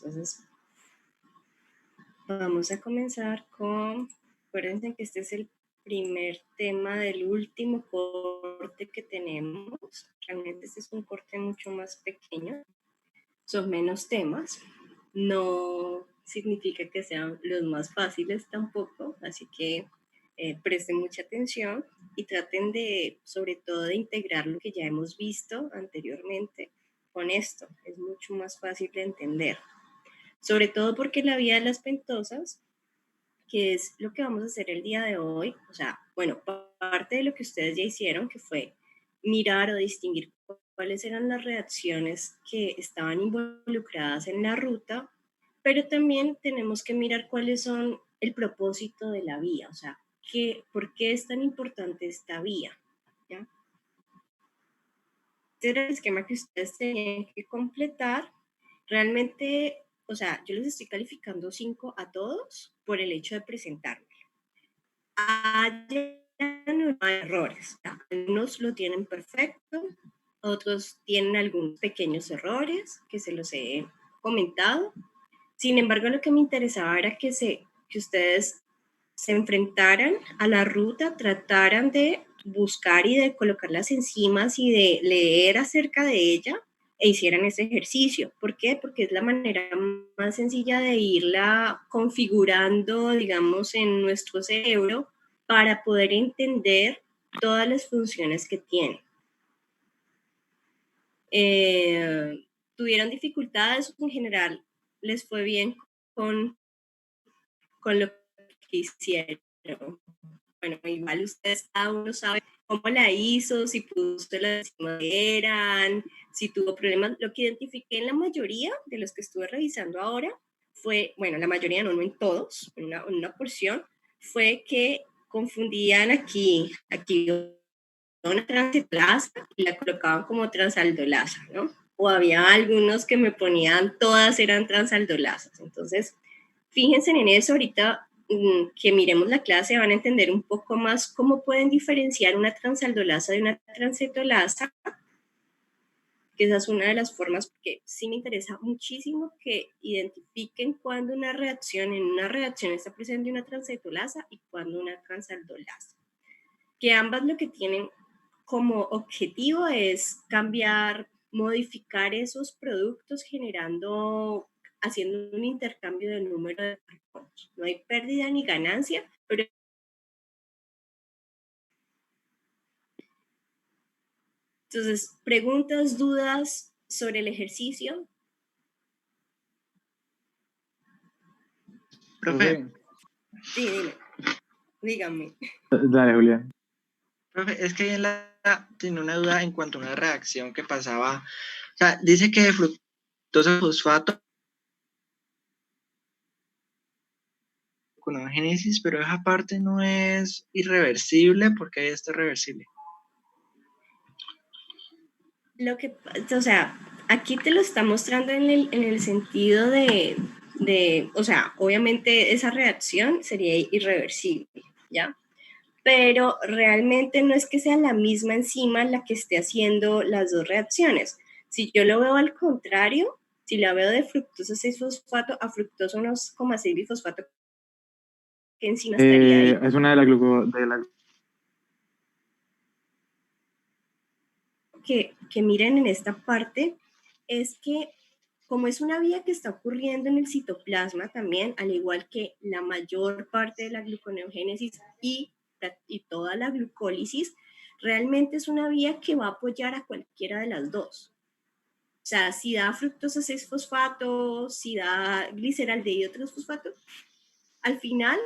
Entonces, vamos a comenzar con, acuérdense que este es el primer tema del último corte que tenemos. Realmente este es un corte mucho más pequeño, son menos temas. No significa que sean los más fáciles tampoco, así que presten mucha atención y traten de, sobre todo, de integrar lo que ya hemos visto anteriormente con esto. Es mucho más fácil de entender. Sobre todo porque la vía de las pentosas, que es lo que vamos a hacer el día de hoy, o sea, bueno, parte de lo que ustedes ya hicieron, que fue mirar o distinguir cuáles eran las reacciones que estaban involucradas en la ruta, pero también tenemos que mirar cuáles son el propósito de la vía, o sea, ¿por qué es tan importante esta vía? ¿Ya? Este era el esquema que ustedes tenían que completar. Realmente, o sea, yo les estoy calificando 5 a todos por el hecho de presentarme. Hay errores. Algunos lo tienen perfecto, otros tienen algunos pequeños errores que se los he comentado. Sin embargo, lo que me interesaba era que ustedes se enfrentaran a la ruta, trataran de buscar y de colocar las enzimas y de leer acerca de ella e hicieran ese ejercicio. ¿Por qué? Porque es la manera más sencilla de irla configurando, digamos, en nuestro cerebro para poder entender todas las funciones que tiene. ¿Tuvieron dificultades en general? ¿Les fue bien con lo que hicieron? Bueno, igual ustedes cada uno sabe cómo la hizo, si puso las que eran, si tuvo problemas. Lo que identifiqué en la mayoría de los que estuve revisando ahora fue, bueno, la mayoría no en todos, en una porción, fue que confundían aquí una transitolasa y la colocaban como transaldolasa, ¿no? O había algunos que me ponían, todas eran transaldolasas. Entonces, fíjense en eso, ahorita que miremos la clase van a entender un poco más cómo pueden diferenciar una transaldolasa de una transcetolasa, que esa es una de las formas, porque sí me interesa muchísimo que identifiquen cuando en una reacción está presente una transcetolasa y cuando una transaldolasa. Que ambas lo que tienen como objetivo es cambiar, modificar esos productos haciendo un intercambio del número de carbonos. No hay pérdida ni ganancia, pero entonces, preguntas, dudas sobre el ejercicio. Profe. Sí, dime. Dígame. Dale, Julián. Profe, es que tiene una duda en cuanto a una reacción que pasaba. O sea, dice que de fructosa fosfato gluconeogénesis, pero esa parte no es irreversible, porque ahí está reversible. O sea, aquí te lo está mostrando en el sentido de, o sea, obviamente esa reacción sería irreversible, ¿ya? Pero realmente no es que sea la misma enzima la que esté haciendo las dos reacciones. Si yo lo veo al contrario, si la veo de fructosa 6-fosfato a fructosa 1,6 bifosfato, ¿qué enzima estaría ahí? Es una de la que miren en esta parte es que como es una vía que está ocurriendo en el citoplasma también, al igual que la mayor parte de la gluconeogénesis y toda la glucólisis, realmente es una vía que va a apoyar a cualquiera de las dos. O sea, si da fructosa 6-fosfato, si da gliceraldehído 3-fosfato, al final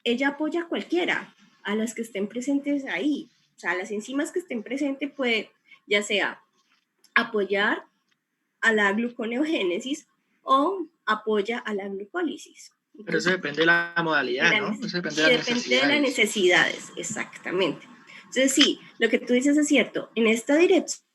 ella apoya a cualquiera, a las que estén presentes ahí. O sea, las enzimas que estén presentes puede ya sea apoyar a la gluconeogénesis o apoya a la glucólisis. Entonces, pero eso depende de la modalidad, ¿no? Eso depende de las necesidades. Depende de las necesidades, exactamente. Entonces, sí, lo que tú dices es cierto. En esta dirección,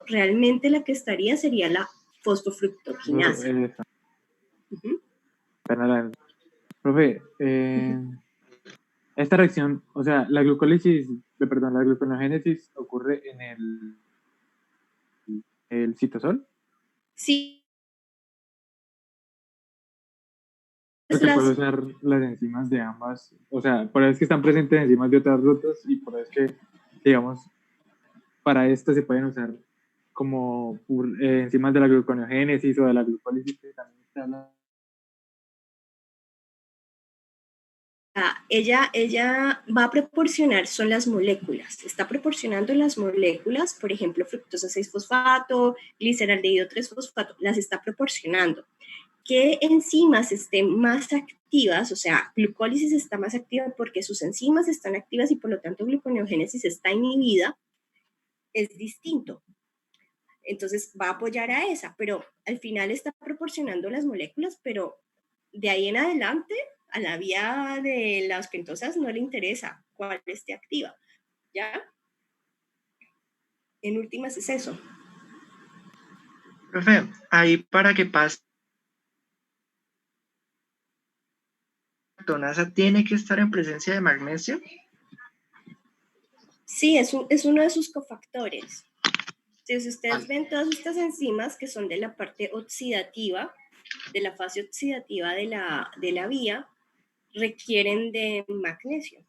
realmente la que estaría sería la fosfofructoquinasa. Profe, esta reacción, o sea, la glucólisis, perdón, la gluconeogénesis ocurre en el citosol, Sí, es porque puede las, usar las enzimas de ambas, o sea, por eso es que están presentes enzimas de otras rutas y por eso es que, digamos, para esto se pueden usar como enzimas de la gluconeogénesis o de la glucólisis que también se habla. ella va a proporcionar, son las moléculas, está proporcionando las moléculas, por ejemplo, fructosa 6-fosfato, gliceraldehído 3-fosfato, las está proporcionando. ¿Qué enzimas estén más activas? O sea, glucólisis está más activa porque sus enzimas están activas y por lo tanto gluconeogénesis está inhibida, es distinto. Entonces va a apoyar a esa, pero al final está proporcionando las moléculas, pero de ahí en adelante a la vía de las pentosas no le interesa cuál esté activa, ¿ya? En últimas es eso. Profe, ahí para que pase la lactonasa tiene que estar en presencia de magnesio. Sí, es uno de sus cofactores. Si ustedes ven todas estas enzimas que son de la parte oxidativa, de la fase oxidativa de la vía, requieren de magnesio,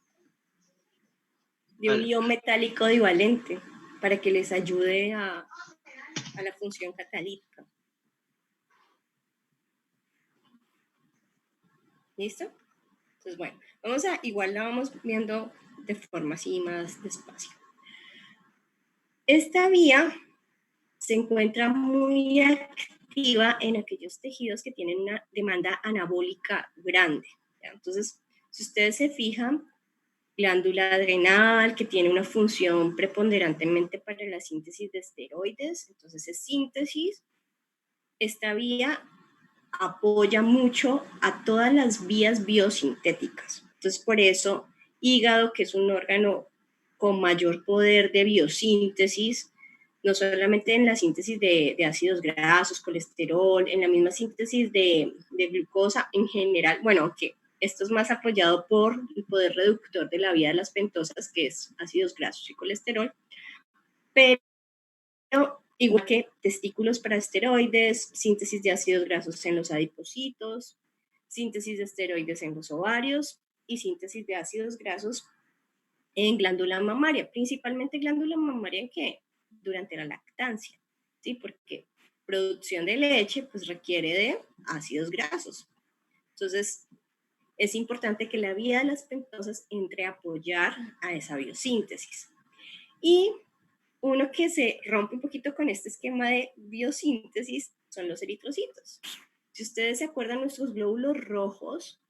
de un Vale. ion metálico divalente, para que les ayude a la función catalítica. ¿Listo? Entonces, bueno, igual la vamos viendo de forma así más despacio. Esta vía se encuentra muy activa en aquellos tejidos que tienen una demanda anabólica grande, ¿ya? Entonces, si ustedes se fijan, glándula adrenal, que tiene una función preponderantemente para la síntesis de esteroides, entonces es síntesis. Esta vía apoya mucho a todas las vías biosintéticas. Entonces, por eso, hígado, que es un órgano con mayor poder de biosíntesis, no solamente en la síntesis de ácidos grasos, colesterol, en la misma síntesis de glucosa en general, bueno, que esto es más apoyado por el poder reductor de la vía de las pentosas, que es ácidos grasos y colesterol, pero igual que testículos para esteroides, síntesis de ácidos grasos en los adipocitos, síntesis de esteroides en los ovarios y síntesis de ácidos grasos en glándula mamaria, principalmente glándula mamaria en que durante la lactancia, ¿sí? Porque producción de leche pues requiere de ácidos grasos. Entonces, es importante que la vía de las pentosas entre a apoyar a esa biosíntesis. Y uno que se rompe un poquito con este esquema de biosíntesis son los eritrocitos. Si ustedes se acuerdan, nuestros glóbulos rojos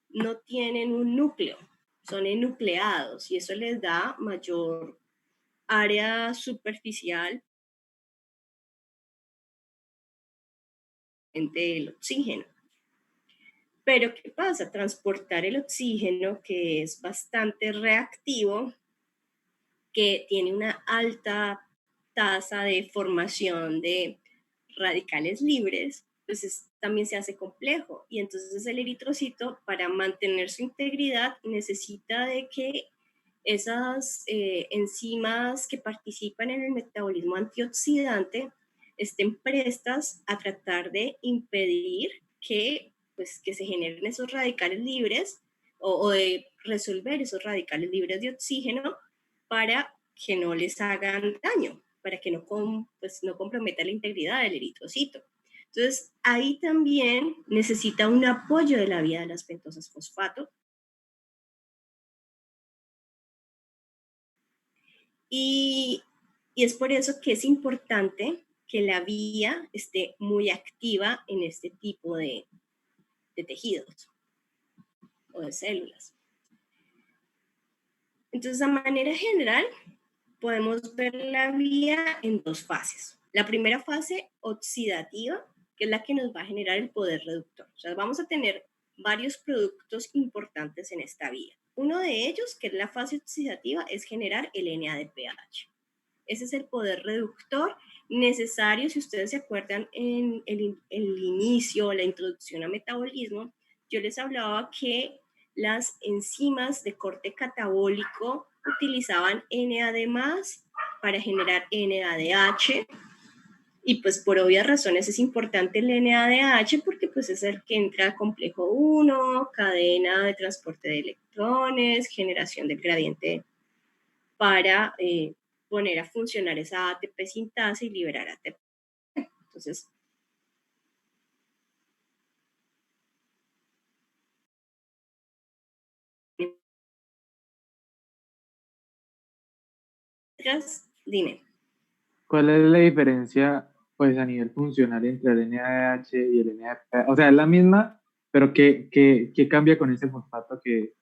no tienen un núcleo, son enucleados y eso les da mayor área superficial del oxígeno. Pero ¿qué pasa? Transportar el oxígeno, que es bastante reactivo, que tiene una alta tasa de formación de radicales libres, pues también se hace complejo. Y entonces el eritrocito, para mantener su integridad, necesita de que esas enzimas que participan en el metabolismo antioxidante estén prestas a tratar de impedir que se generen esos radicales libres o de resolver esos radicales libres de oxígeno para que no les hagan daño, para que no comprometa la integridad del eritrocito. Entonces, ahí también necesita un apoyo de la vía de las pentosas fosfato. Y es por eso que es importante que la vía esté muy activa en este tipo de tejidos o de células. Entonces, de manera general, podemos ver la vía en dos fases. La primera fase oxidativa, que es la que nos va a generar el poder reductor. O sea, vamos a tener varios productos importantes en esta vía. Uno de ellos, que es la fase oxidativa, es generar el NADPH. Ese es el poder reductor necesario, si ustedes se acuerdan, en el inicio, la introducción a metabolismo, yo les hablaba que las enzimas de corte catabólico utilizaban NAD+ para generar NADH, y pues por obvias razones es importante el NADH porque pues es el que entra a complejo 1, cadena de transporte de electrones, generación del gradiente para poner a funcionar esa ATP sintasa y liberar ATP. Entonces, dime. ¿Cuál es la diferencia, pues, a nivel funcional entre el NADH y el NADP? O sea, es la misma, pero ¿qué cambia con ese fosfato que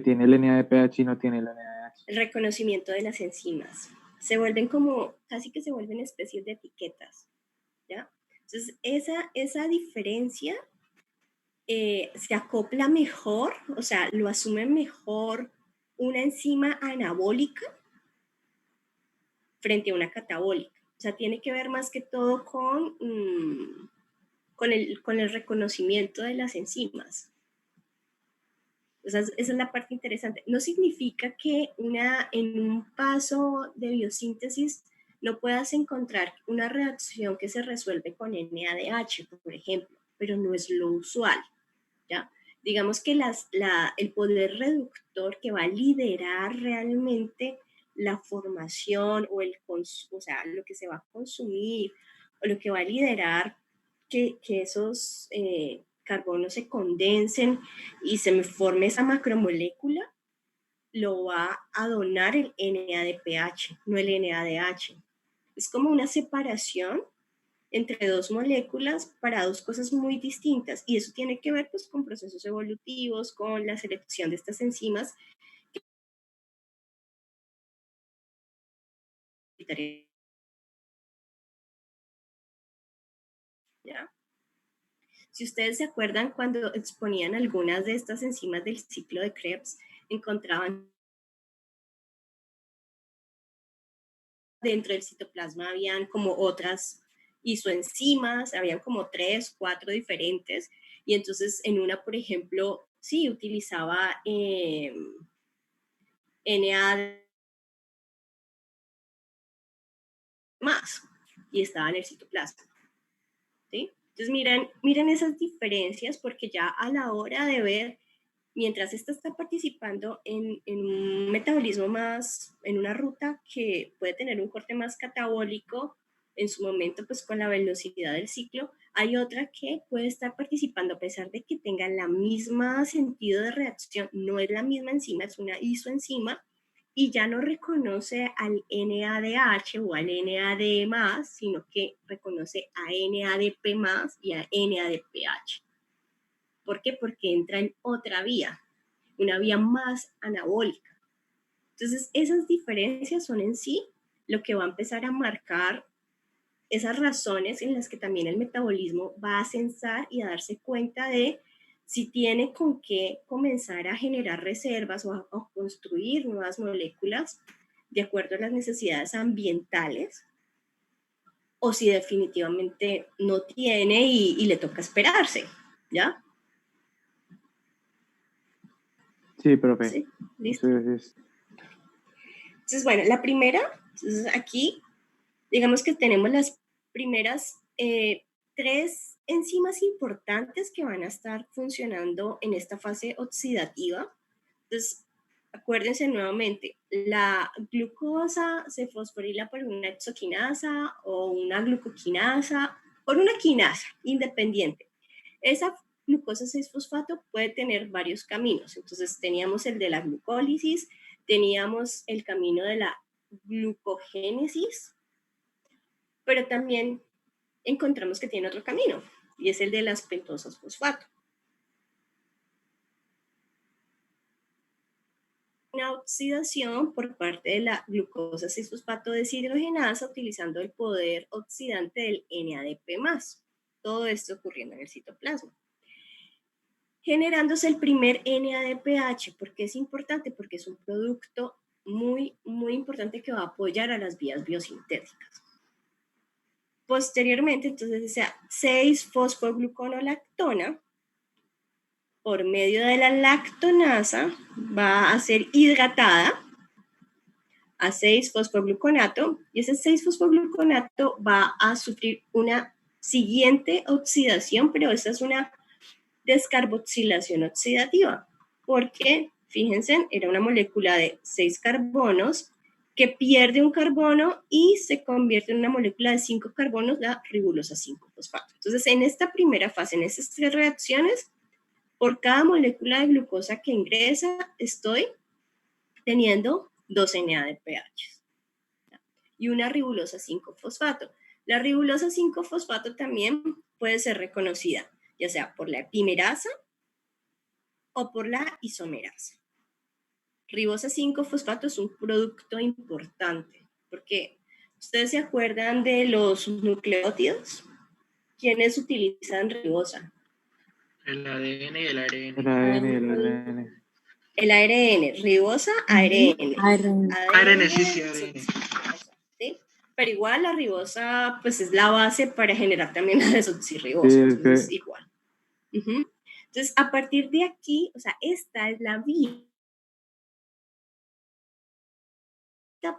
tiene el NADPH y no tiene el NADH? El reconocimiento de las enzimas. Se vuelven como, casi que se vuelven especies de etiquetas, ¿ya? Entonces, esa diferencia se acopla mejor, o sea, lo asume mejor una enzima anabólica frente a una catabólica. O sea, tiene que ver más que todo con el reconocimiento de las enzimas. Esa es la parte interesante. No significa que en un paso de biosíntesis no puedas encontrar una reacción que se resuelve con NADH, por ejemplo, pero no es lo usual, ¿ya? Digamos que el poder reductor que va a liderar realmente la formación o sea, lo que se va a consumir o lo que va a liderar que esos carbonos se condensen y se me forme esa macromolécula, lo va a donar el NADPH, no el NADH. Es como una separación entre dos moléculas para dos cosas muy distintas, y eso tiene que ver pues con procesos evolutivos, con la selección de estas enzimas. ¿Ya? Si ustedes se acuerdan, cuando exponían algunas de estas enzimas del ciclo de Krebs, encontraban dentro del citoplasma habían como otras isoenzimas, habían como 3, 4 diferentes, y entonces en una, por ejemplo, sí, utilizaba NAD más, y estaba en el citoplasma, ¿sí? Entonces miren esas diferencias, porque ya a la hora de ver, mientras esta está participando en un metabolismo más, en una ruta que puede tener un corte más catabólico, en su momento pues con la velocidad del ciclo, hay otra que puede estar participando a pesar de que tengan la misma sentido de reacción, no es la misma enzima, es una isoenzima, y ya no reconoce al NADH o al NAD+, sino que reconoce a NADP+ y a NADPH. ¿Por qué? Porque entra en otra vía, una vía más anabólica. Entonces, esas diferencias son en sí lo que va a empezar a marcar esas razones en las que también el metabolismo va a censar y a darse cuenta de si tiene con qué comenzar a generar reservas o a construir nuevas moléculas de acuerdo a las necesidades ambientales, o si definitivamente no tiene y le toca esperarse, ¿ya? Sí, profe. Sí, listo. Entonces, Entonces, bueno, la primera, entonces aquí, digamos que tenemos las primeras 3 enzimas importantes que van a estar funcionando en esta fase oxidativa. Entonces, acuérdense nuevamente, la glucosa se fosforila por una hexoquinasa o una glucoquinasa, por una quinasa independiente. Esa glucosa 6-fosfato puede tener varios caminos. Entonces, teníamos el de la glucólisis, teníamos el camino de la glucogénesis, pero también encontramos que tiene otro camino, y es el de las pentosas fosfato. Una oxidación por parte de la glucosa 6-fosfato deshidrogenasa utilizando el poder oxidante del NADP+. Todo esto ocurriendo en el citoplasma. Generándose el primer NADPH. ¿Por qué es importante? Porque es un producto muy, muy importante que va a apoyar a las vías biosintéticas. Posteriormente, entonces, esa 6-fosfogluconolactona por medio de la lactonasa va a ser hidratada a 6-fosfogluconato y ese 6-fosfogluconato va a sufrir una siguiente oxidación, pero esa es una descarboxilación oxidativa, porque, fíjense, era una molécula de 6 carbonos que pierde un carbono y se convierte en una molécula de 5 carbonos, la ribosa 5-fosfato. Entonces, en esta primera fase, en estas 3 reacciones, por cada molécula de glucosa que ingresa, estoy teniendo 2 NADPH y una ribosa 5-fosfato. La ribosa 5-fosfato también puede ser reconocida, ya sea por la epimerasa o por la isomerasa. Ribosa 5-fosfato es un producto importante, porque ¿ustedes se acuerdan de los nucleótidos? ¿Quiénes utilizan ribosa? El ADN y el ARN. El ADN y el ARN. El ARN, ribosa, ARN. ARN, sí, ARN. ¿Sí? Pero igual la ribosa pues es la base para generar también la desoxirribosa, Sí, entonces sí. igual. Entonces, a partir de aquí, o sea, esta es la vía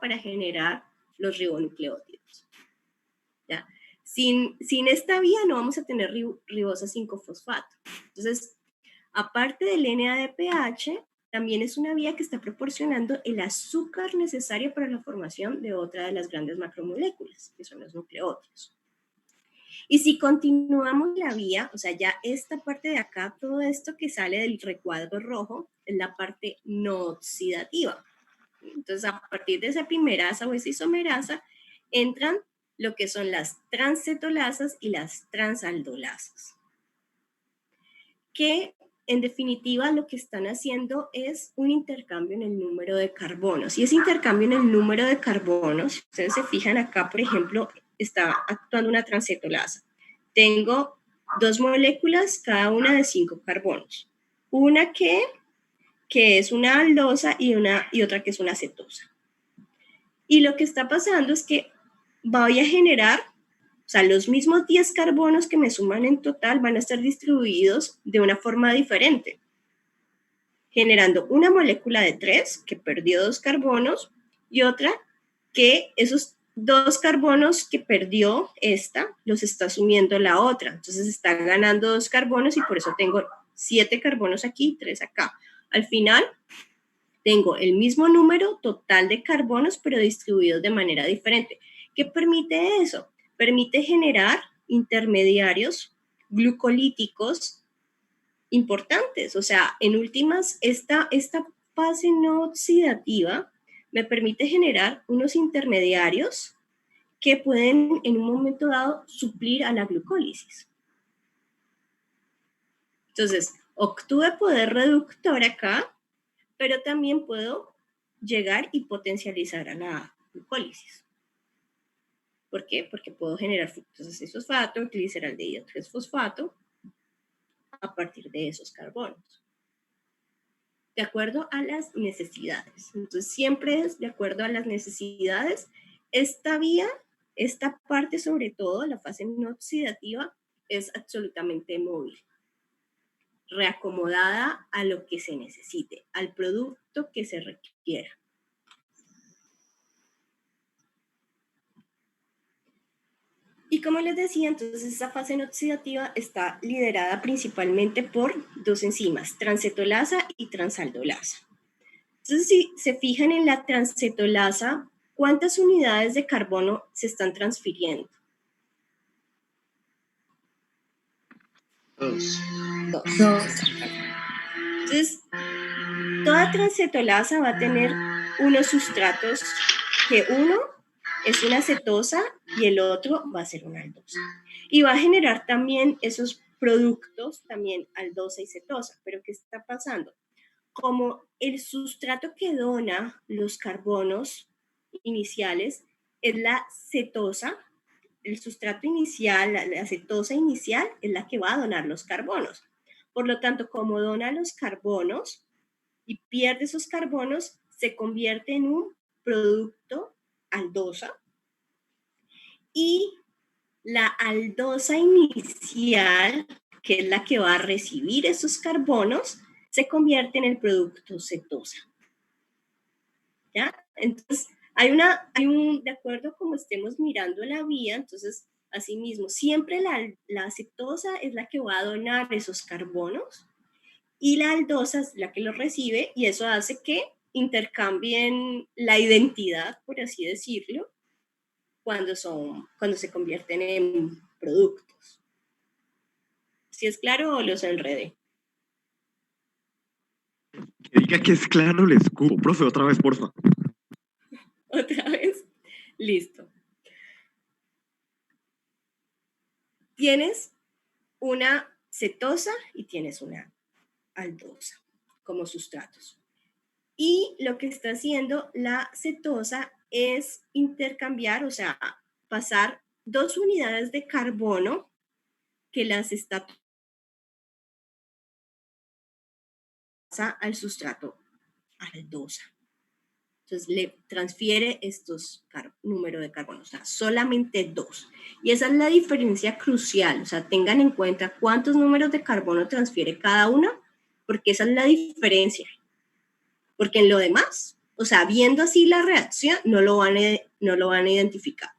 para generar los ribonucleótidos. ¿Ya? Sin esta vía no vamos a tener ribosa 5-fosfato. Entonces, aparte del NADPH, también es una vía que está proporcionando el azúcar necesario para la formación de otra de las grandes macromoléculas, que son los nucleótidos. Y si continuamos la vía, o sea, ya esta parte de acá, todo esto que sale del recuadro rojo, es la parte no oxidativa. Entonces, a partir de esa epimerasa o esa isomerasa, entran lo que son las transcetolasas y las transaldolasas, que en definitiva lo que están haciendo es un intercambio en el número de carbonos. Y ese intercambio en el número de carbonos, si ustedes se fijan acá, por ejemplo, está actuando una transcetolasa. Tengo 2 moléculas, cada una de 5 carbonos. Una que es una aldosa y otra que es una cetosa. Y lo que está pasando es que voy a generar, o sea, los mismos 10 carbonos que me suman en total van a estar distribuidos de una forma diferente, generando una molécula de 3 que perdió 2 carbonos y otra que esos 2 carbonos que perdió esta los está sumiendo la otra. Entonces está ganando 2 carbonos y por eso tengo 7 carbonos aquí y 3 acá. Al final tengo el mismo número total de carbonos, pero distribuidos de manera diferente. ¿Qué permite eso? Permite generar intermediarios glucolíticos importantes. O sea, en últimas, esta fase no oxidativa me permite generar unos intermediarios que pueden en un momento dado suplir a la glucólisis. Entonces, obtuve poder reductor acá, pero también puedo llegar y potencializar a la glucólisis. ¿Por qué? Porque puedo generar fructosa 6-fosfato, gliceraldehído 3-fosfato a partir de esos carbonos. De acuerdo a las necesidades. Entonces, siempre es de acuerdo a las necesidades. Esta vía, esta parte sobre todo, la fase no oxidativa, es absolutamente móvil, reacomodada a lo que se necesite, al producto que se requiera. Y como les decía, entonces esa fase no oxidativa está liderada principalmente por 2 enzimas, transcetolasa y transaldolasa. Entonces, si se fijan en la transcetolasa, ¿cuántas unidades de carbono se están transfiriendo? 2. 2. Entonces, toda transcetolasa va a tener unos sustratos que uno es una cetosa y el otro va a ser una aldosa. Y va a generar también esos productos, también aldosa y cetosa. Pero ¿qué está pasando? Como el sustrato que dona los carbonos iniciales es la cetosa, el sustrato inicial, la cetosa inicial es la que va a donar los carbonos. Por lo tanto, como dona los carbonos y pierde esos carbonos, se convierte en un producto aldosa. Y la aldosa inicial que es la que va a recibir esos carbonos, se convierte en el producto cetosa. ¿Ya? Entonces, de acuerdo a cómo estemos mirando la vía, entonces, asimismo, siempre la cetosa es la que va a donar esos carbonos y la aldosa es la que los recibe, y eso hace que intercambien la identidad, por así decirlo, cuando se convierten en productos. ¿Sí es claro o los enredé? Que diga que es claro, le escupo. Profe, otra vez, porfa. ¿Otra vez? Listo. Tienes una cetosa y tienes una aldosa como sustratos. Y lo que está haciendo la cetosa es intercambiar, o sea, pasar 2 unidades de carbono que las está al sustrato aldosa. Entonces le transfiere estos números de carbono, o sea, solamente 2. Y esa es la diferencia crucial, o sea, tengan en cuenta cuántos números de carbono transfiere cada una, porque esa es la diferencia. Porque en lo demás, o sea, viendo así la reacción, no lo van a identificar.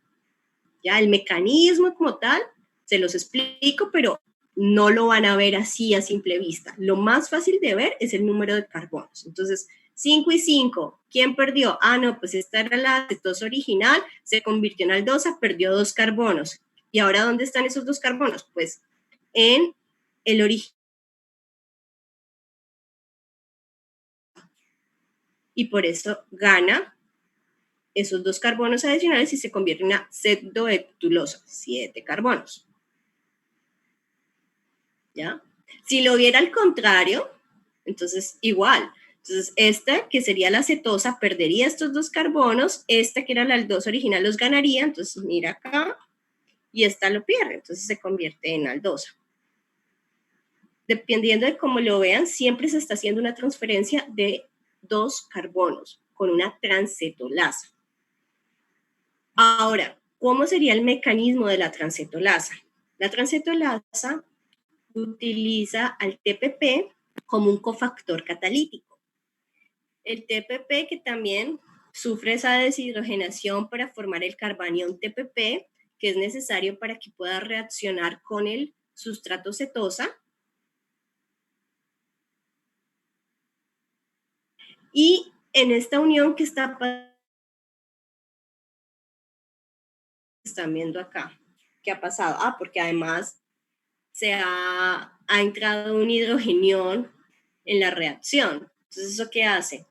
Ya el mecanismo como tal, se los explico, pero no lo van a ver así a simple vista. Lo más fácil de ver es el número de carbonos. Entonces, 5 y 5, ¿quién perdió? Ah, no, pues esta era la cetosa original, se convirtió en aldosa, perdió 2 carbonos. ¿Y ahora dónde están esos 2 carbonos? Pues en el origen. Y por eso gana esos 2 carbonos adicionales y se convierte en una pseudoheptulosa, 7 carbonos. ¿Ya? Si lo viera al contrario, entonces igual. Entonces, esta, que sería la cetosa, perdería estos 2 carbonos, esta, que era la aldosa original, los ganaría, entonces mira acá, y esta lo pierde, entonces se convierte en aldosa. Dependiendo de cómo lo vean, siempre se está haciendo una transferencia de 2 carbonos con una transcetolasa. Ahora, ¿cómo sería el mecanismo de la transcetolasa? La transcetolasa utiliza al TPP como un cofactor catalítico. El TPP, que también sufre esa deshidrogenación para formar el carbanión TPP, que es necesario para que pueda reaccionar con el sustrato cetosa. Y en esta unión que están viendo acá, ¿qué ha pasado? Ah, porque además se ha entrado un hidrogenión en la reacción. Entonces, ¿eso qué hace?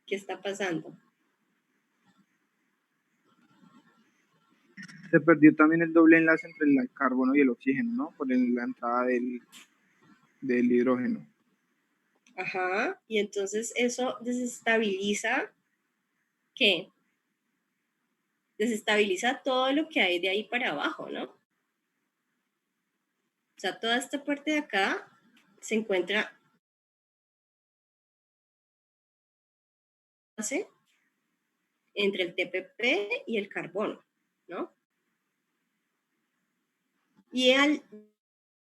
¿Qué está pasando? Se perdió también el doble enlace entre el carbono y el oxígeno, ¿no? Por la entrada del hidrógeno. Ajá, y entonces eso desestabiliza, ¿qué? Desestabiliza todo lo que hay de ahí para abajo, ¿no? O sea, toda esta parte de acá se encuentra entre el TPP y el carbono, ¿no? Y al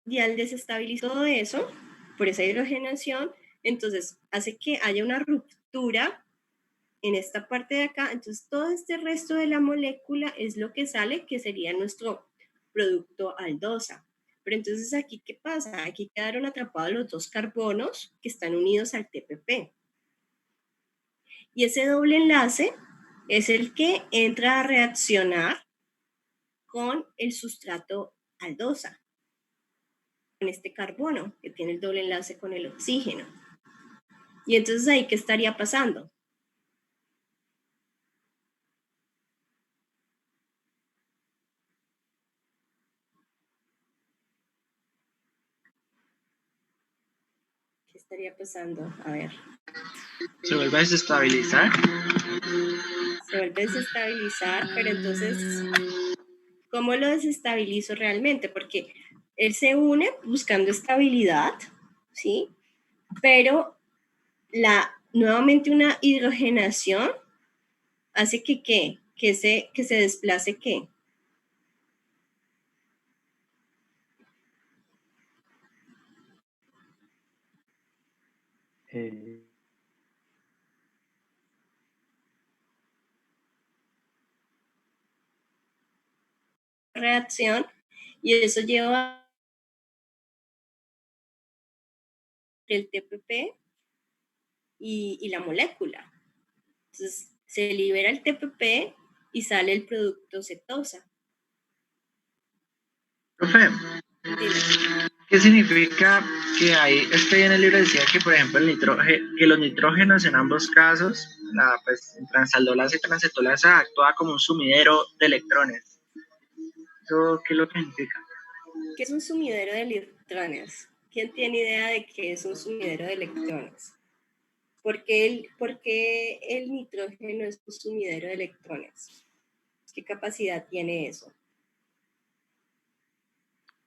desestabilizar todo eso, por esa hidrogenación, entonces hace que haya una ruptura en esta parte de acá, entonces todo este resto de la molécula es lo que sale, que sería nuestro producto aldosa. Pero entonces aquí, ¿qué pasa? Aquí quedaron atrapados los 2 carbonos que están unidos al TPP. Y ese doble enlace es el que entra a reaccionar con el sustrato aldosa, con este carbono que tiene el doble enlace con el oxígeno. Y entonces ahí, ¿qué estaría pasando? ¿Qué estaría pasando? A ver. Se vuelve a desestabilizar. Se vuelve a desestabilizar, pero entonces, ¿cómo lo desestabilizo realmente? Porque él se une buscando estabilidad, ¿sí? Pero nuevamente una hidrogenación hace que ¿qué? Que se desplace ¿qué? Eh, Reacción, y eso lleva el TPP y la molécula. Entonces, se libera el TPP y sale el producto cetosa. Profe, Dime. ¿qué significa que ahí, en el libro decía que, por ejemplo, que los nitrógenos en ambos casos, pues, transaldolasa y transcetolasa, actúa como un sumidero de electrones? ¿Eso qué es lo que significa? ¿Qué es un sumidero de electrones? ¿Quién tiene idea de qué es un sumidero de electrones? ¿Por qué el nitrógeno es un sumidero de electrones? ¿Qué capacidad tiene eso?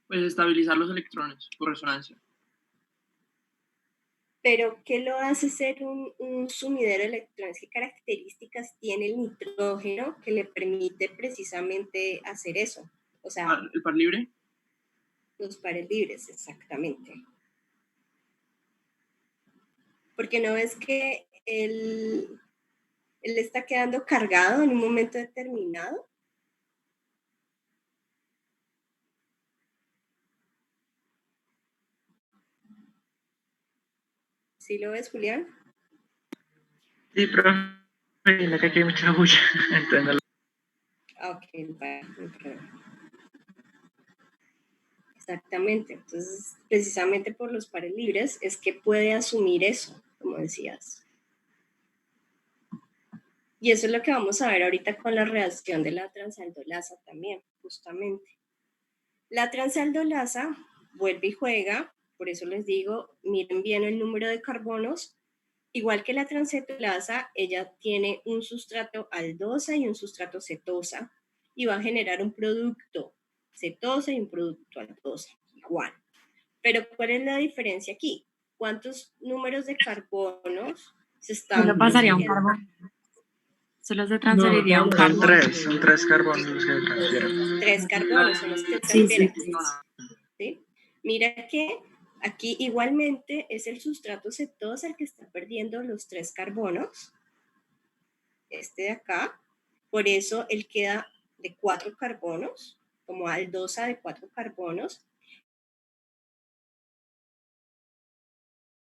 Pues estabilizar los electrones por resonancia. Pero, ¿qué lo hace ser un sumidero de electrones? ¿Qué características tiene el nitrógeno que le permite precisamente hacer eso? O sea, ¿El par libre? los pares libres, exactamente. Porque no es que él está quedando cargado en un momento determinado. ¿Sí lo ves, Julián? Sí, profe, que aquí hay mucha bulla, entonces no lo... Ok, vale. Exactamente. Entonces, precisamente por los pares libres es que puede asumir eso, como decías. Y eso es lo que vamos a ver ahorita con la reacción de la transaldolasa también, justamente. La transaldolasa vuelve y juega, por eso les digo, miren bien el número de carbonos. Igual que la transcetolasa, ella tiene un sustrato aldosa y un sustrato cetosa y va a generar un producto cetosa y un producto aldosa, igual. Pero ¿cuál es la diferencia aquí? ¿Cuántos números de carbonos se están Solo pasaría un transfiriendo? carbón. Solo se transferiría un Son carbón. son tres carbonos los que se transfieren. 3 carbonos son los que Sí, transfieren. sí. ¿Sí? Mira que aquí igualmente es el sustrato cetosa el que está perdiendo los 3 carbonos, este de acá, por eso él queda de 4 carbonos, como aldosa de 4 carbonos.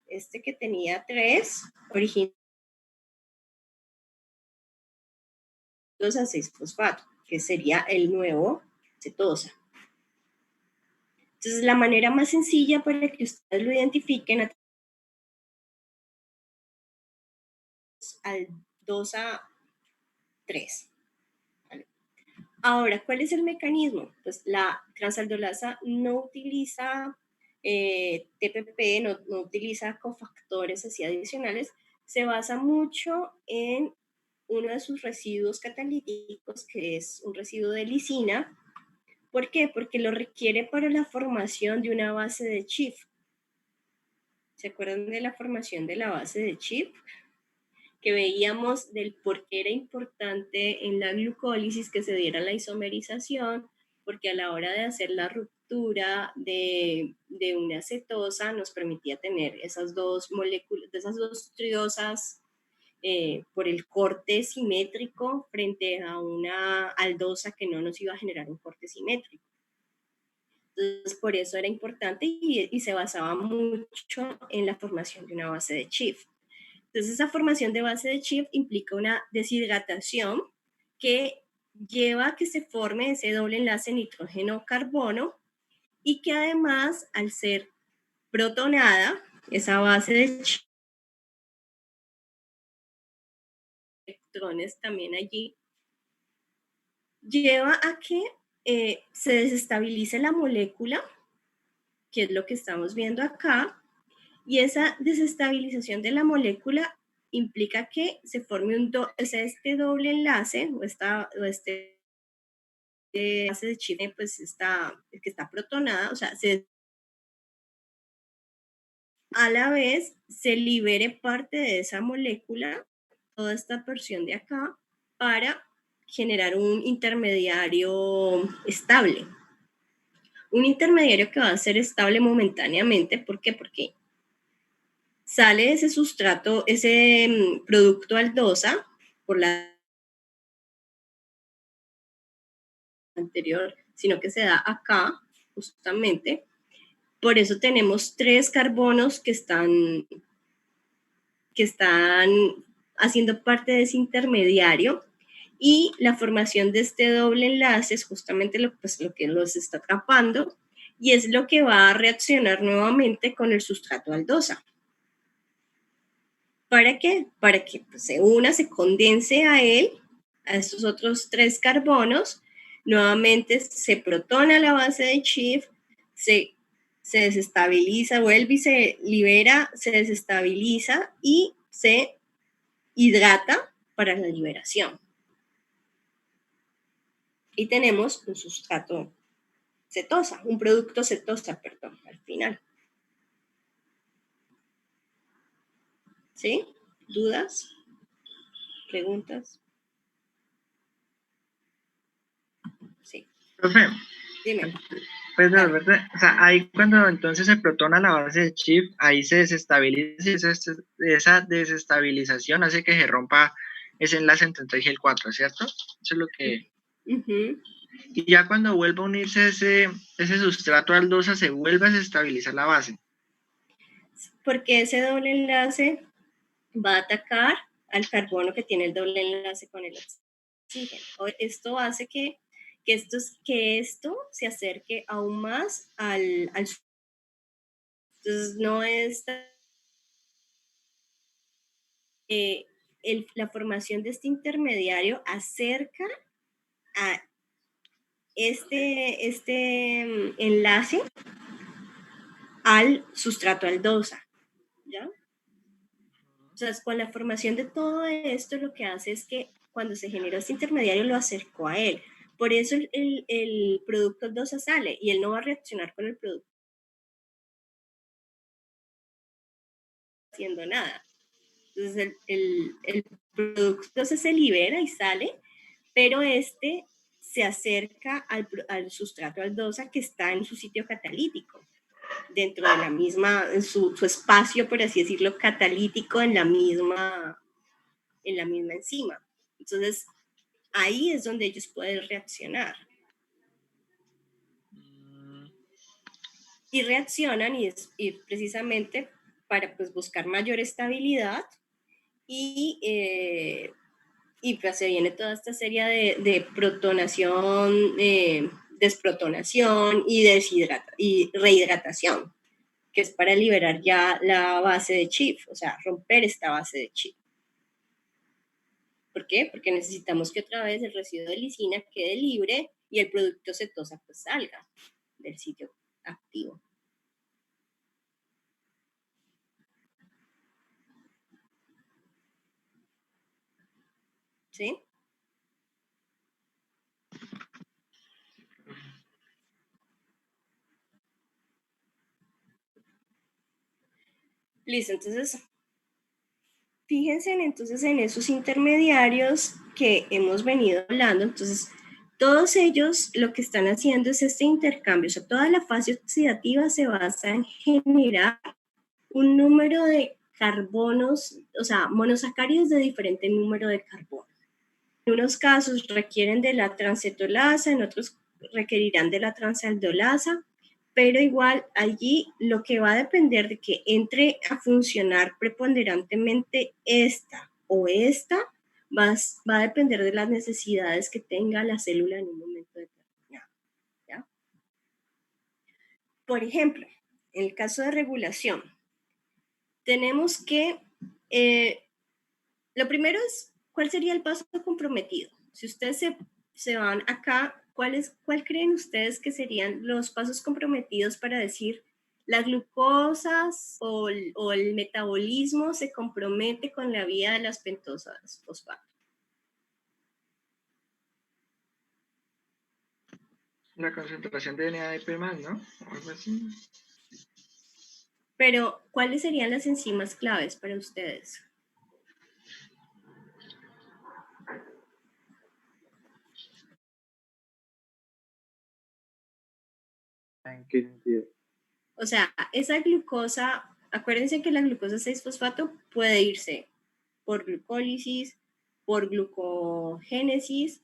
Este que tenía 3, originó a 6 fosfato, que sería el nuevo cetosa. Entonces, la manera más sencilla para que ustedes lo identifiquen es aldosa 3. ¿Vale? Ahora, ¿cuál es el mecanismo? Pues la transaldolasa no utiliza TPP, no utiliza cofactores así adicionales, se basa mucho en uno de sus residuos catalíticos, que es un residuo de lisina. ¿Por qué? Porque lo requiere para la formación de una base de Schiff. ¿Se acuerdan de la formación de la base de Schiff? Que veíamos del por qué era importante en la glucólisis que se diera la isomerización, porque a la hora de hacer la ruptura de una cetosa nos permitía tener esas dos moléculas, esas dos triosas por el corte simétrico frente a una aldosa que no nos iba a generar un corte simétrico. Entonces, por eso era importante y se basaba mucho en la formación de una base de Schiff. Entonces, esa formación de base de Schiff implica una deshidratación que lleva a que se forme ese doble enlace nitrógeno-carbono y que además, al ser protonada, esa base de Schiff, electrones también allí, lleva a que se desestabilice la molécula, que es lo que estamos viendo acá, y esa desestabilización de la molécula implica que se forme este doble enlace o este enlace de Chile, pues que está protonada, o sea, a la vez se libere parte de esa molécula, toda esta porción de acá, para generar un intermediario estable. Un intermediario que va a ser estable momentáneamente, ¿por qué? Porque sale ese sustrato, ese producto aldosa por la anterior, sino que se da acá, justamente. Por eso tenemos 3 carbonos que están haciendo parte de ese intermediario, y la formación de este doble enlace es justamente lo que los está atrapando, y es lo que va a reaccionar nuevamente con el sustrato aldosa. ¿Para qué? Para que pues, se condense a él, a estos otros 3 carbonos, nuevamente se protona la base de Schiff, se desestabiliza, vuelve y se libera, se desestabiliza y se hidrata para la liberación. Y tenemos un sustrato cetosa, un producto cetosa, perdón, al final. ¿Sí? ¿Dudas? ¿Preguntas? Sí. Profe, Dime. pues de verdad, o sea, ahí cuando entonces se protona la base de chip, ahí se desestabiliza, esa desestabilización hace que se rompa ese enlace entre el 3 y el 4, ¿cierto? Eso es lo que... Uh-huh. Y ya cuando vuelva a unirse ese sustrato aldosa, se vuelve a desestabilizar la base. Porque ese doble enlace va a atacar al carbono que tiene el doble enlace con el oxígeno. Esto hace que esto se acerque aún más al entonces no es la formación de este intermediario acerca a este enlace al sustrato aldosa, ¿ya? O sea, con la formación de todo esto lo que hace es que cuando se generó este intermediario lo acercó a él. Por eso el producto aldosa sale y él no va a reaccionar con el producto haciendo nada. Entonces el producto se libera y sale, pero este se acerca al sustrato aldosa que está en su sitio catalítico, dentro de la misma, en su espacio, por así decirlo, catalítico en la misma enzima. Entonces, ahí es donde ellos pueden reaccionar. Y reaccionan y precisamente para pues, buscar mayor estabilidad y pues se viene toda esta serie de protonación, desprotonación y rehidratación, que es para liberar ya la base de Schiff, o sea, romper esta base de Schiff. ¿Por qué? Porque necesitamos que otra vez el residuo de lisina quede libre y el producto cetosa pues salga del sitio activo. ¿Sí? Listo, entonces, fíjense entonces en esos intermediarios que hemos venido hablando. Entonces, todos ellos lo que están haciendo es este intercambio. O sea, toda la fase oxidativa se basa en generar un número de carbonos, o sea, monosacáridos de diferente número de carbono. En unos casos requieren de la transcetolasa, en otros requerirán de la transaldolasa, pero igual allí lo que va a depender de que entre a funcionar preponderantemente esta o esta, va a depender de las necesidades que tenga la célula en un momento determinado, ¿ya? Por ejemplo, en el caso de regulación, tenemos que, lo primero es, ¿cuál sería el paso comprometido? Si ustedes se van acá, ¿cuál creen ustedes que serían los pasos comprometidos para decir las glucosas o el metabolismo se compromete con la vía de las pentosas fosfato? La concentración de DNA de P+, ¿no? O algo así. Pero, ¿cuáles serían las enzimas claves para ustedes? ¿En qué sentido? O sea, esa glucosa, acuérdense que la glucosa 6-fosfato puede irse por glucólisis, por glucogénesis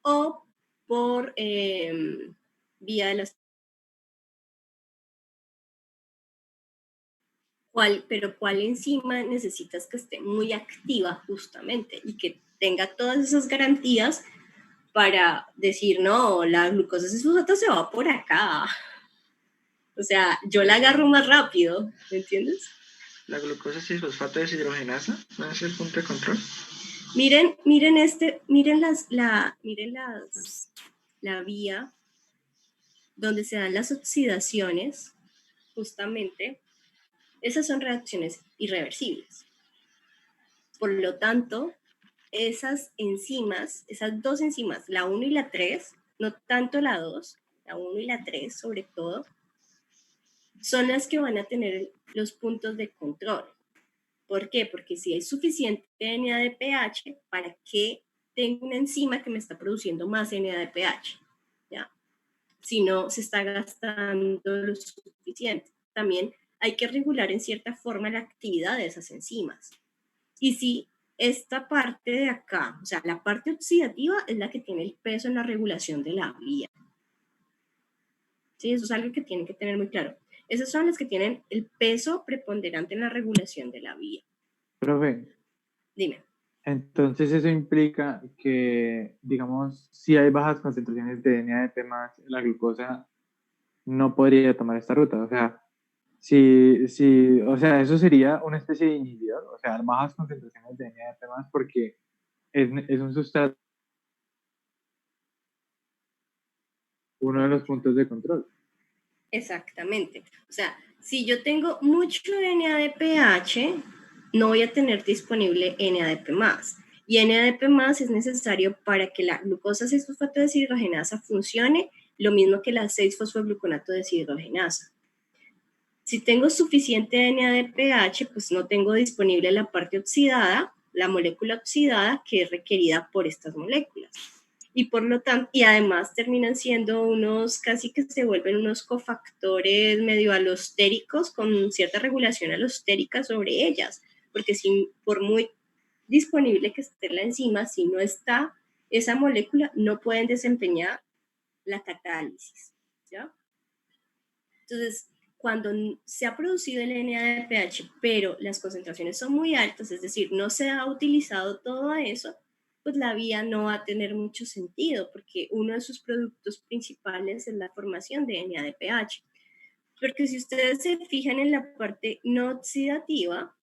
o por vía de las... Pero ¿cuál enzima necesitas que esté muy activa justamente y que tenga todas esas garantías para decir, no, la glucosa 6-fosfato se va por acá? O sea, yo la agarro más rápido, ¿me entiendes? La glucosa 6-fosfato deshidrogenasa, ¿no es el punto de control? Miren la vía donde se dan las oxidaciones, justamente, esas son reacciones irreversibles. Por lo tanto, esas enzimas, esas dos enzimas, la 1 y la 3, no tanto la 2, la 1 y la 3 sobre todo, son las que van a tener los puntos de control. ¿Por qué? Porque si hay suficiente NADPH, ¿para qué tengo una enzima que me está produciendo más NADPH? ¿Ya? Si no se está gastando lo suficiente. También hay que regular en cierta forma la actividad de esas enzimas. Y si esta parte de acá, o sea, la parte oxidativa es la que tiene el peso en la regulación de la vía. ¿Sí? Eso es algo que tienen que tener muy claro. Esas son las que tienen el peso preponderante en la regulación de la vía. Profe, Dime. entonces eso implica que, digamos, si hay bajas concentraciones de NADP más, la glucosa no podría tomar esta ruta. O sea, o sea, eso sería una especie de inhibidor, o sea, bajas concentraciones de NADP más porque es un sustrato, uno de los puntos de control. Exactamente. O sea, si yo tengo mucho NADPH, no voy a tener disponible NADP+. Y NADP+ es necesario para que la glucosa 6-fosfato deshidrogenasa funcione, lo mismo que la 6-fosfogluconato deshidrogenasa. Si tengo suficiente NADPH, pues no tengo disponible la parte oxidada, la molécula oxidada que es requerida por estas moléculas. Y por lo tanto, y además terminan siendo unos, casi que se vuelven unos cofactores medio alostéricos con cierta regulación alostérica sobre ellas, porque si, por muy disponible que esté la enzima, si no está esa molécula, no pueden desempeñar la catálisis, ¿ya? Entonces, cuando se ha producido el NADPH, pero las concentraciones son muy altas, es decir, no se ha utilizado todo eso, pues la vía no va a tener mucho sentido, porque uno de sus productos principales es la formación de NADPH. Porque si ustedes se fijan en la parte no oxidativa,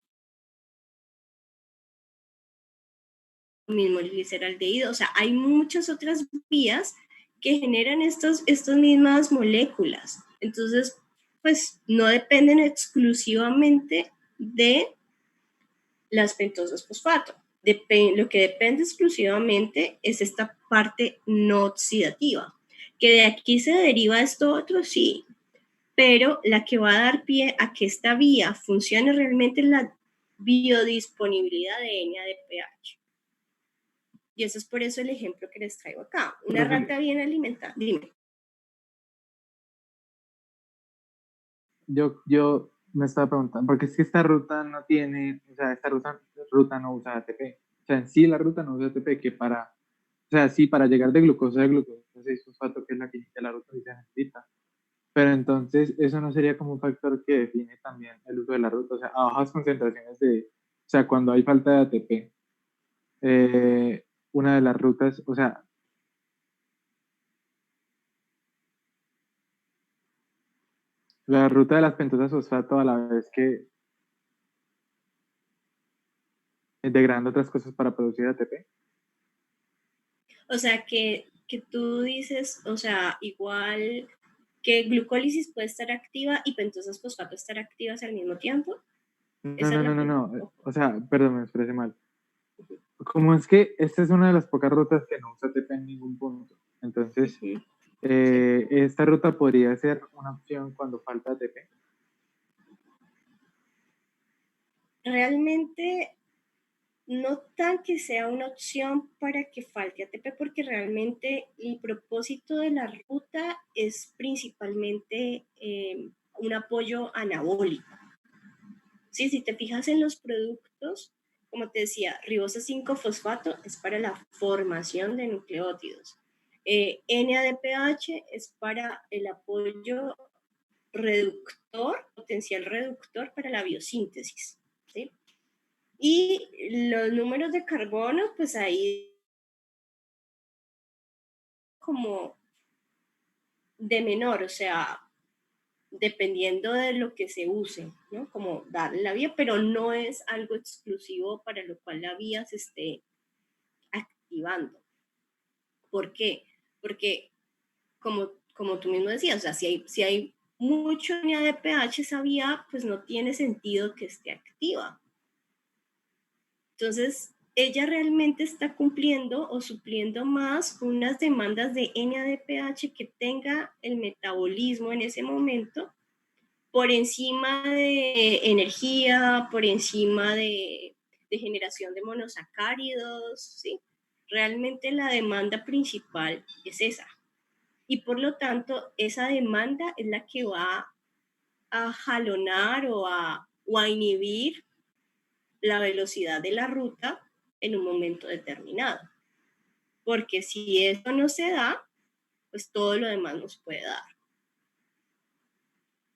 mismo el gliceraldehído, o sea, hay muchas otras vías que generan estas mismas moléculas. Entonces, pues no dependen exclusivamente de las pentosas fosfato. Lo que depende exclusivamente es esta parte no oxidativa, que de aquí se deriva esto otro, sí, pero la que va a dar pie a que esta vía funcione realmente es la biodisponibilidad de NADPH. Y eso es por eso el ejemplo que les traigo acá. Una rata bien alimentada. Dime. Yo me estaba preguntando, porque es que esta ruta no tiene, o sea, esta ruta no usa ATP. O sea, en sí la ruta no usa ATP, que para, o sea, sí, para llegar de glucosa a glucosa 6-fosfato, que es la que inicia la ruta, sí se necesita. Pero entonces, eso no sería como un factor que define también el uso de la ruta. O sea, a bajas concentraciones o sea, cuando hay falta de ATP, una de las rutas, o sea, la ruta de las pentosas fosfato a la vez que degradando otras cosas para producir ATP. O sea, que tú dices, o sea, igual que glucólisis puede estar activa y pentosas fosfato estar activas al mismo tiempo. No. O sea, perdón, me expresé mal. Como es que esta es una de las pocas rutas que no usa ATP en ningún punto. Entonces, esta ruta podría ser una opción cuando falta ATP. realmente no tan que sea una opción para que falte ATP, porque realmente el propósito de la ruta es principalmente un apoyo anabólico. ¿Sí? Si te fijas en los productos, como te decía, ribosa 5-fosfato es para la formación de nucleótidos. NADPH es para el apoyo reductor, potencial reductor para la biosíntesis. ¿Sí? Y los números de carbono, pues ahí como de menor, o sea, dependiendo de lo que se use, ¿no? Como darle la vía, pero no es algo exclusivo para lo cual la vía se esté activando. ¿Por qué? Porque, como tú mismo decías, o sea, si hay mucho NADPH, esa vía, pues no tiene sentido que esté activa. Entonces, ella realmente está cumpliendo o supliendo más unas demandas de NADPH que tenga el metabolismo en ese momento por encima de energía, por encima de generación de monosacáridos, ¿sí? Realmente la demanda principal es esa. Y por lo tanto, esa demanda es la que va a jalonar o a inhibir la velocidad de la ruta en un momento determinado. Porque si eso no se da, pues todo lo demás nos puede dar.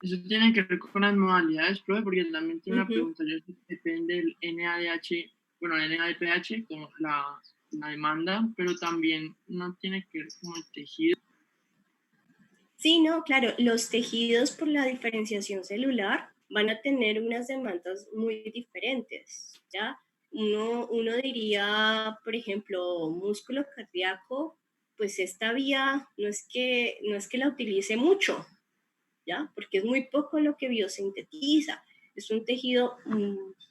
Eso tiene que ver con las modalidades, profe, porque también tiene una pregunta, yo depende del NADH, bueno, el NADPH, como la demanda, pero también no tiene que ver con el tejido. Sí, no, claro, los tejidos por la diferenciación celular van a tener unas demandas muy diferentes, ¿ya? Uno diría, por ejemplo, músculo cardíaco, pues esta vía no es que la utilice mucho, ¿ya? Porque es muy poco lo que biosintetiza. Es un tejido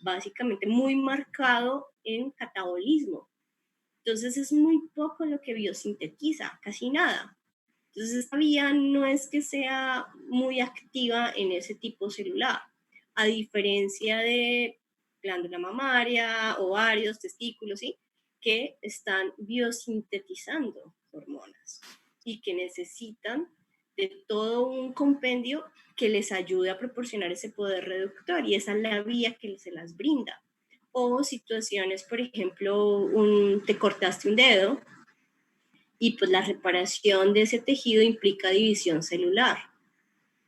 básicamente muy marcado en catabolismo. Entonces es muy poco lo que biosintetiza, casi nada. Entonces esta vía no es que sea muy activa en ese tipo celular, a diferencia de glándula mamaria, ovarios, testículos, ¿sí? Que están biosintetizando hormonas y que necesitan de todo un compendio que les ayude a proporcionar ese poder reductor, y esa es la vía que se las brinda. O situaciones, por ejemplo, te cortaste un dedo y pues la reparación de ese tejido implica división celular.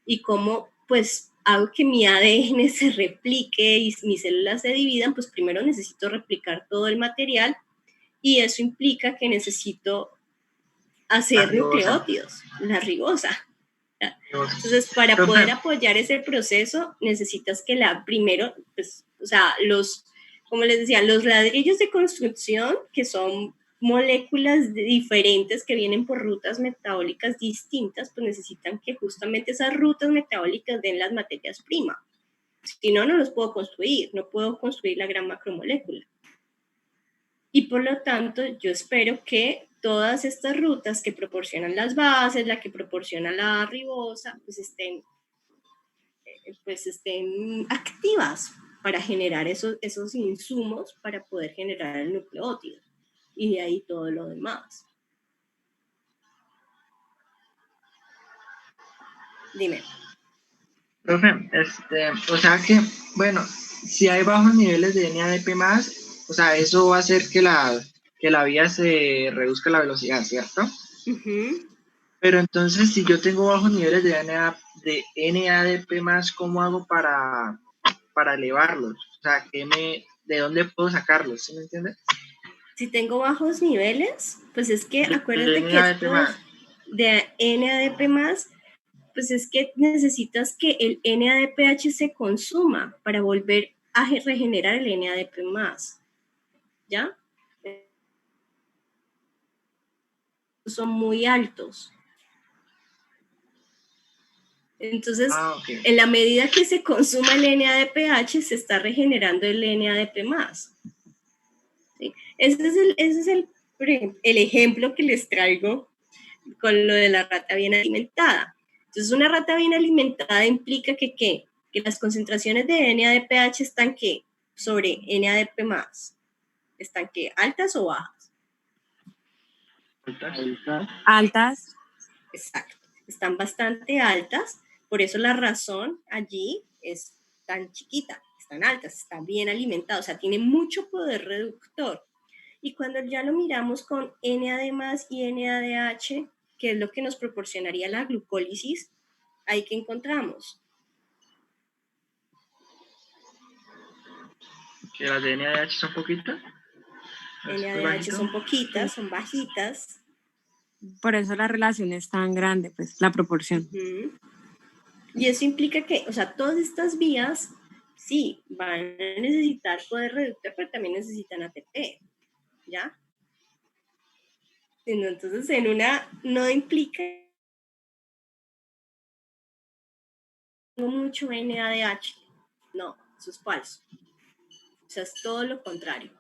Y como pues hago que mi ADN se replique y mis células se dividan, pues primero necesito replicar todo el material, y eso implica que necesito hacer nucleótidos, la ribosa. Entonces, para poder apoyar ese proceso, necesitas que primero, pues, o sea, como les decía, los ladrillos de construcción, que son moléculas diferentes que vienen por rutas metabólicas distintas, pues necesitan que justamente esas rutas metabólicas den las materias primas. Si no, no los puedo construir, no puedo construir la gran macromolécula. Y por lo tanto, yo espero que todas estas rutas que proporcionan las bases, la que proporciona la ribosa, pues estén activas para generar esos insumos para poder generar el nucleótido. Y de ahí todo lo demás. Dime. Profe, o sea que, bueno, si hay bajos niveles de NADP+, o sea, eso va a hacer que la vía se reduzca la velocidad, ¿cierto? Pero entonces, si yo tengo bajos niveles de NADP+, ¿cómo hago para elevarlos? O sea, ¿de dónde puedo sacarlos? ¿Sí me entiendes? Si tengo bajos niveles, pues es que acuérdate que esto de NADP+, pues es que necesitas que el NADPH se consuma para volver a regenerar el NADP+, ¿ya? Son muy altos. Entonces, en la medida que se consuma el NADPH, se está regenerando el NADP+. ¿Sí? Ese es el ejemplo que les traigo con lo de la rata bien alimentada. Entonces, una rata bien alimentada implica que las concentraciones de NADPH están sobre NADP+. ¿Están qué? ¿Altas o bajas? Altas. Altas. Exacto. Están bastante altas, por eso la razón allí es tan chiquita, están altas, está bien alimentado, o sea, tiene mucho poder reductor. Y cuando ya lo miramos con NAD+ y NADH, que es lo que nos proporcionaría la glucólisis, ahí que encontramos. Que las de NADH son poquitas. NADH son poquitas, son bajitas. Por eso la relación es tan grande, pues la proporción. Uh-huh. Y eso implica que, o sea, todas estas vías, sí, van a necesitar poder reductor, pero también necesitan ATP, ¿ya? Entonces, en una no implica mucho NADH. No, eso es falso. O sea, es todo lo contrario.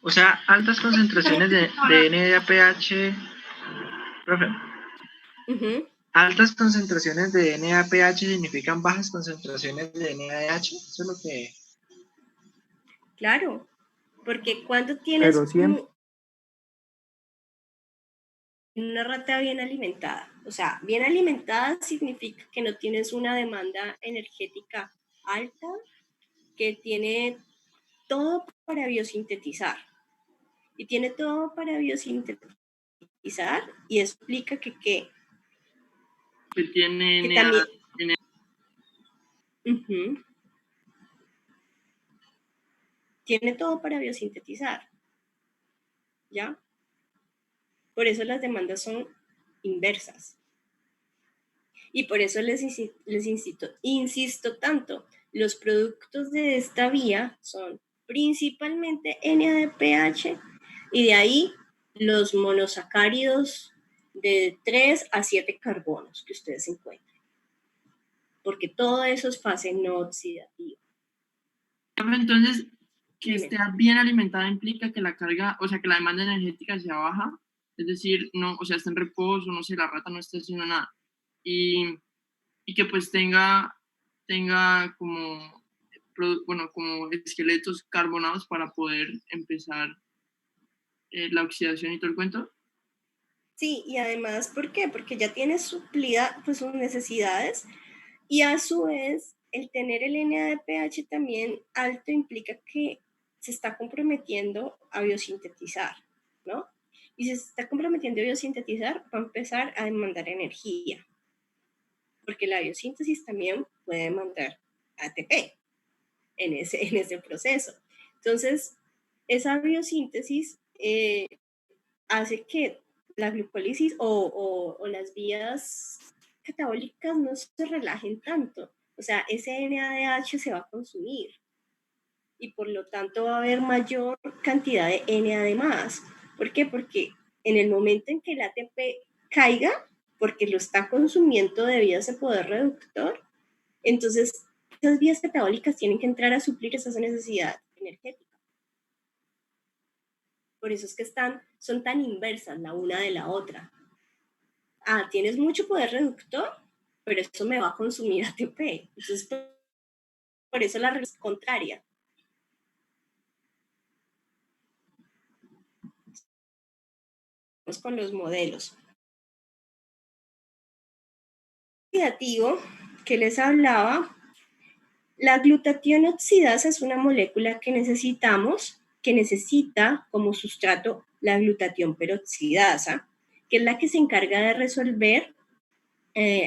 O sea, altas concentraciones de NADPH, profe. Uh-huh. Altas concentraciones de NADPH significan bajas concentraciones de NADH. Eso es lo que... Claro, porque cuando tienes Pero siempre, una rata bien alimentada, o sea, bien alimentada significa que no tienes una demanda energética alta, que tiene todo para biosintetizar. Y tiene todo para biosintetizar, y eso explica que Que tiene que también, tiene todo para biosintetizar, ¿ya? Por eso las demandas son inversas. Y por eso les insisto tanto, los productos de esta vía son principalmente NADPH y de ahí los monosacáridos de 3 a 7 carbonos que ustedes encuentren. Porque todo eso es fase no oxidativa. Entonces, que Dime. esté bien alimentada implica que la carga, o sea, que la demanda energética sea baja, es decir, no, o sea, está en reposo, no sé, la rata no está haciendo nada. Y que pues tenga como, bueno, como esqueletos carbonados para poder empezar la oxidación y todo el cuento. Sí, y además, ¿por qué? Porque ya tiene suplida pues, sus necesidades y a su vez el tener el NADPH también alto implica que se está comprometiendo a biosintetizar, ¿no? Y si se está comprometiendo a biosintetizar, va a empezar a demandar energía, porque la biosíntesis también puede demandar ATP en ese proceso. Entonces, esa biosíntesis hace que la glucólisis o las vías catabólicas no se relajen tanto. O sea, ese NADH se va a consumir y por lo tanto va a haber mayor cantidad de NAD+. ¿Por qué? Porque en el momento en que el ATP caiga, porque lo está consumiendo debido a ese poder reductor, entonces esas vías catabólicas tienen que entrar a suplir esa necesidad energética. Por eso es que son tan inversas la una de la otra. Ah, tienes mucho poder reductor, pero eso me va a consumir ATP. Entonces, por eso la relación es contraria. Vamos con los modelos. El oxidativo que les hablaba, la glutatión oxidasa es una molécula que necesita como sustrato la glutatión peroxidasa, que es la que se encarga de resolver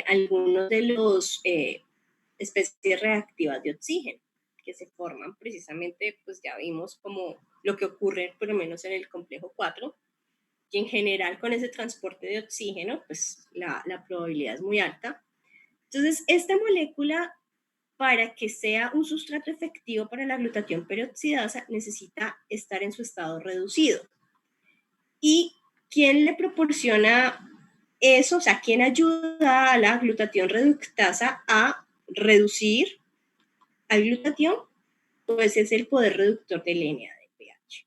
algunos de los especies reactivas de oxígeno que se forman precisamente, pues ya vimos como lo que ocurre por lo menos en el complejo 4, y en general con ese transporte de oxígeno, pues la probabilidad es muy alta. Entonces, esta molécula, para que sea un sustrato efectivo para la glutatión peroxidasa, necesita estar en su estado reducido. ¿Y quién le proporciona eso? O sea, ¿quién ayuda a la glutatión reductasa a reducir al glutatión? Pues es el poder reductor del NADPH.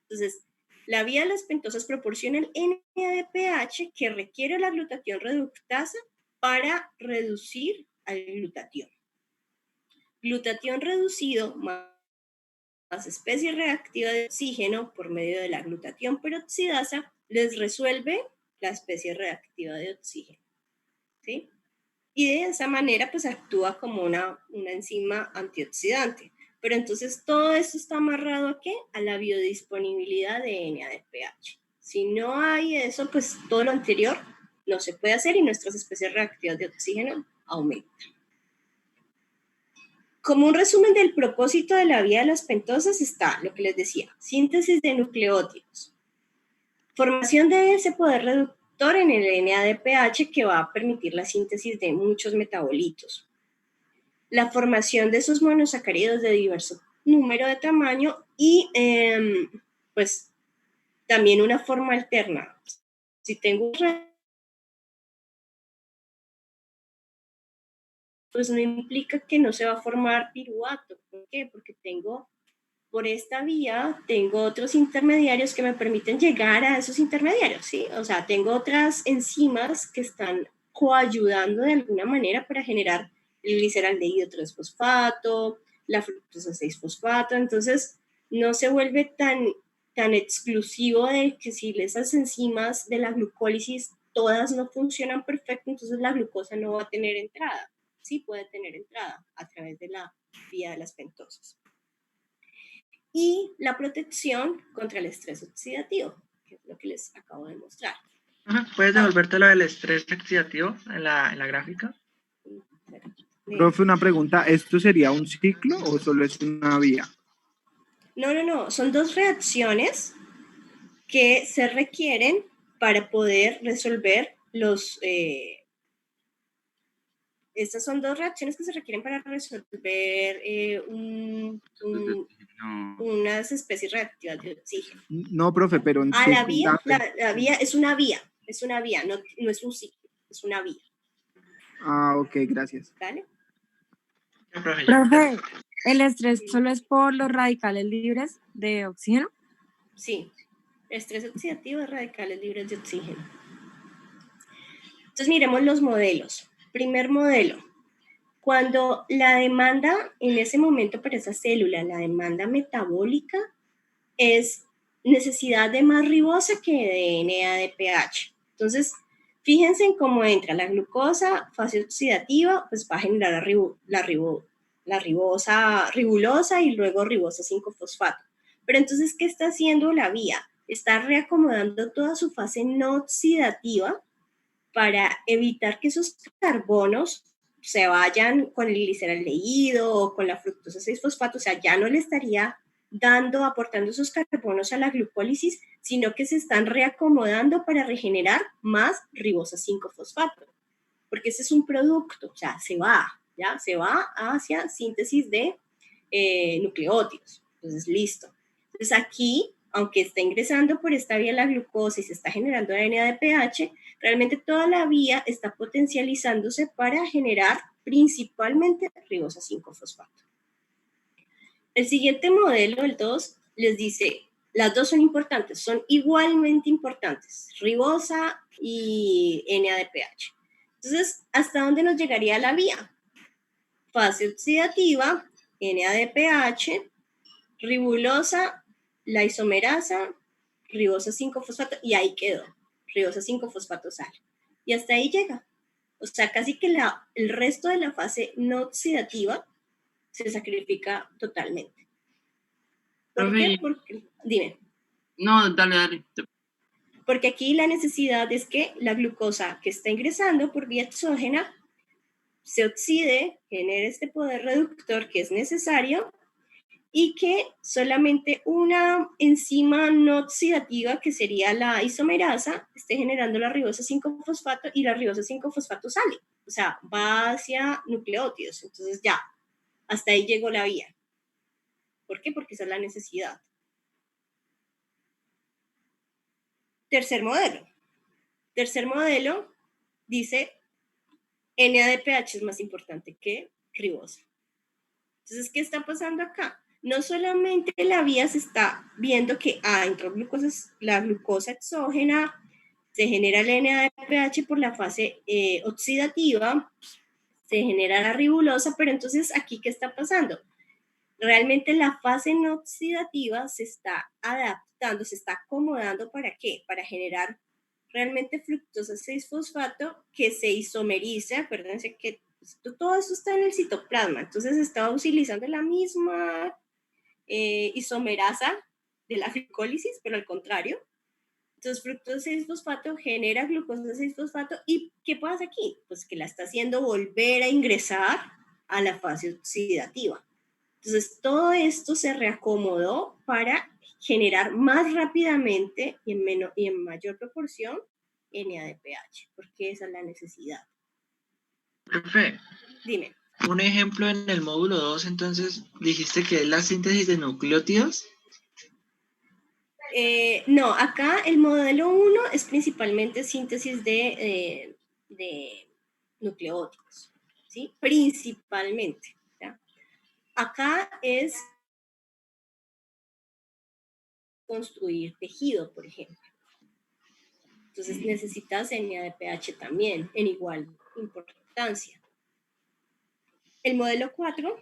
Entonces, la vía de las pentosas proporciona el NADPH que requiere la glutatión reductasa para reducir al glutatión. glutatión reducido más especie reactiva de oxígeno por medio de la glutatión peroxidasa les resuelve la especie reactiva de oxígeno, ¿sí? Y de esa manera pues actúa como una enzima antioxidante. Pero entonces todo esto está amarrado ¿a qué? A la biodisponibilidad de NADPH. Si no hay eso, pues todo lo anterior no se puede hacer y nuestras especies reactivas de oxígeno aumentan. Como un resumen del propósito de la vía de las pentosas está lo que les decía, síntesis de nucleótidos, formación de ese poder reductor en el NADPH que va a permitir la síntesis de muchos metabolitos, la formación de esos monosacáridos de diverso número de tamaño y pues también una forma alterna. Si tengo pues no implica que no se va a formar piruvato. ¿Por qué? Porque por esta vía, tengo otros intermediarios que me permiten llegar a esos intermediarios, ¿sí? O sea, tengo otras enzimas que están coayudando de alguna manera para generar el gliceraldehído 3-fosfato, la fructosa 6-fosfato, entonces no se vuelve tan exclusivo de que si esas enzimas de la glucólisis todas no funcionan perfecto, entonces la glucosa no va a tener entrada. Sí puede tener entrada a través de la vía de las pentosas. Y la protección contra el estrés oxidativo, que es lo que les acabo de mostrar. ¿Puedes devolverte lo del estrés oxidativo en la gráfica? Profe, una pregunta, ¿esto sería un ciclo o solo es una vía? No, son dos reacciones que se requieren para poder resolver estas son dos reacciones que se requieren para resolver unas especies reactivas de oxígeno. No, profe, pero en la vía es una vía, no es un ciclo, es una vía. Ok, gracias. ¿Vale? Profe, ¿el estrés solo es por los radicales libres de oxígeno? Sí, estrés oxidativo de radicales libres de oxígeno. Entonces miremos los modelos. Primer modelo, cuando la demanda en ese momento para esa célula, la demanda metabólica es necesidad de más ribosa que de NADPH. Entonces, fíjense en cómo entra la glucosa, fase oxidativa, pues va a generar la ribulosa y luego ribosa 5-fosfato. Pero entonces, ¿qué está haciendo la vía? Está reacomodando toda su fase no oxidativa para evitar que esos carbonos se vayan con el gliceraldehído o con la fructosa 6-fosfato, o sea, ya no le estaría aportando esos carbonos a la glucólisis, sino que se están reacomodando para regenerar más ribosa 5-fosfato, porque ese es un producto, o sea, se va hacia síntesis de nucleótidos. Entonces, listo. Entonces, aquí, aunque está ingresando por esta vía la glucosa y se está generando la NADPH, realmente toda la vía está potencializándose para generar principalmente ribosa 5-fosfato. El siguiente modelo, el 2, les dice, las dos son importantes, son igualmente importantes, ribosa y NADPH. Entonces, ¿hasta dónde nos llegaría la vía? Fase oxidativa, NADPH, ribulosa, la isomerasa, ribosa 5-fosfato, y ahí quedó, ribosa 5-fosfato sale. Y hasta ahí llega. O sea, casi que el resto de la fase no oxidativa se sacrifica totalmente. ¿Por qué? Porque, dime. No, dale. Porque aquí la necesidad es que la glucosa que está ingresando por vía exógena se oxide, genere este poder reductor que es necesario y que solamente una enzima no oxidativa, que sería la isomerasa, esté generando la ribosa 5-fosfato y la ribosa 5-fosfato sale. O sea, va hacia nucleótidos. Entonces ya, hasta ahí llegó la vía. ¿Por qué? Porque esa es la necesidad. Tercer modelo dice NADPH es más importante que ribosa. Entonces, ¿qué está pasando acá? No solamente la vía se está viendo que entró la glucosa exógena, se genera el NADPH por la fase oxidativa, se genera la ribulosa, pero entonces aquí, ¿qué está pasando? Realmente la fase no oxidativa se está adaptando, se está acomodando, ¿para qué? Para generar realmente fructosa 6-fosfato que se isomeriza. Acuérdense que todo eso está en el citoplasma, entonces estaba utilizando la misma isomerasa de la glucólisis, pero al contrario. Entonces, fructosa 6-fosfato genera glucosa 6-fosfato. ¿Y qué pasa aquí? Pues que la está haciendo volver a ingresar a la fase oxidativa. Entonces, todo esto se reacomodó para generar más rápidamente y en mayor proporción NADPH, porque esa es la necesidad. Profe, Dime. un ejemplo en el módulo 2, entonces, dijiste que es la síntesis de nucleótidos. No, acá el modelo 1 es principalmente síntesis de nucleótidos, ¿sí? Principalmente, ¿ya? Acá es construir tejido, por ejemplo. Entonces necesitas NADPH también, en igual importancia. El modelo 4,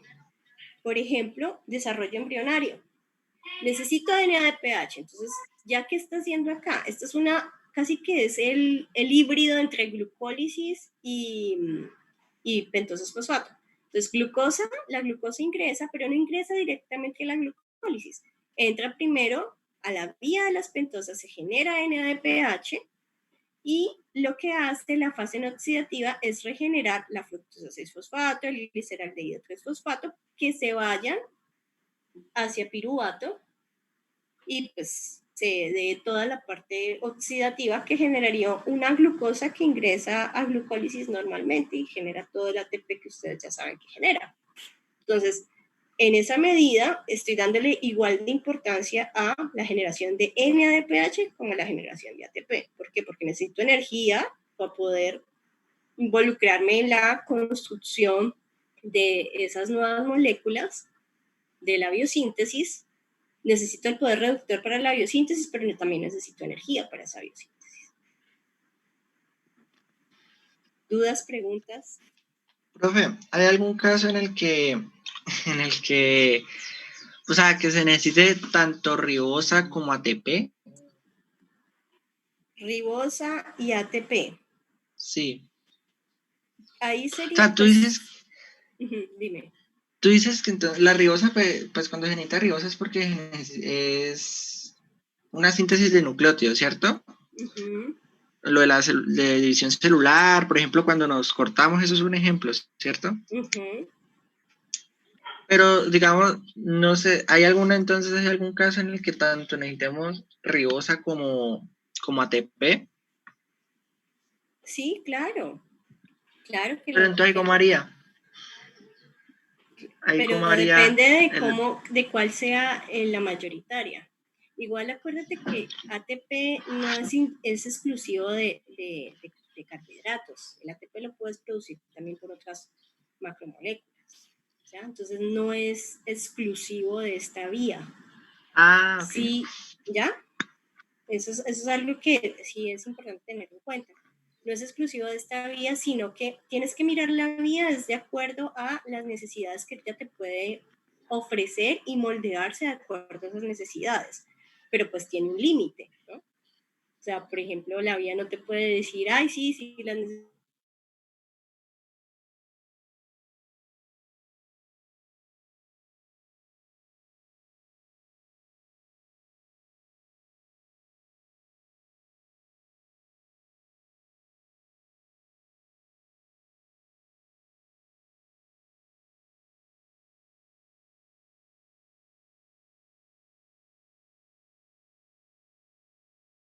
por ejemplo, desarrollo embrionario. Necesito NADPH, entonces, ¿ya qué está haciendo acá? Esta es casi que es el híbrido entre glucólisis y pentosa fosfato. Entonces, la glucosa ingresa, pero no ingresa directamente a la glucólisis. Entra primero a la vía de las pentosas, se genera NADPH, y lo que hace la fase no oxidativa es regenerar la fructosa 6-fosfato, el gliceraldehído 3-fosfato, que se vayan hacia piruvato y pues se dé toda la parte oxidativa que generaría una glucosa que ingresa a glucólisis normalmente y genera todo el ATP que ustedes ya saben que genera. Entonces, en esa medida estoy dándole igual de importancia a la generación de NADPH como a la generación de ATP. ¿Por qué? Porque necesito energía para poder involucrarme en la construcción de esas nuevas moléculas de la biosíntesis. Necesito el poder reductor para la biosíntesis, pero yo también necesito energía para esa biosíntesis. ¿Dudas, preguntas? Profe, ¿hay algún caso en el que, o sea, que se necesite tanto ribosa como ATP? Ribosa y ATP. Sí. Ahí O sería, sea, pues, dime. tú dices que entonces la ribosa, pues cuando se necesita ribosa es porque es una síntesis de nucleótidos, ¿cierto? Lo de de división celular, por ejemplo, cuando nos cortamos, eso es un ejemplo, ¿cierto? Pero, digamos, no sé, ¿hay algún caso en el que tanto necesitemos ribosa como ATP? Sí, claro. Claro que Pero entonces, ¿cómo haría? Pero depende de cuál sea la mayoritaria. Igual acuérdate que ATP no es exclusivo de carbohidratos. El ATP lo puedes producir también por otras macromoléculas, ¿ya? Entonces no es exclusivo de esta vía. Ah, ok. Sí, ¿ya? Eso es algo que sí es importante tener en cuenta. No es exclusivo de esta vía, sino que tienes que mirar la vía de acuerdo a las necesidades que ella te puede ofrecer y moldearse de acuerdo a esas necesidades. Pero pues tiene un límite, ¿no? O sea, por ejemplo, la vía no te puede decir, ay, sí, las necesidades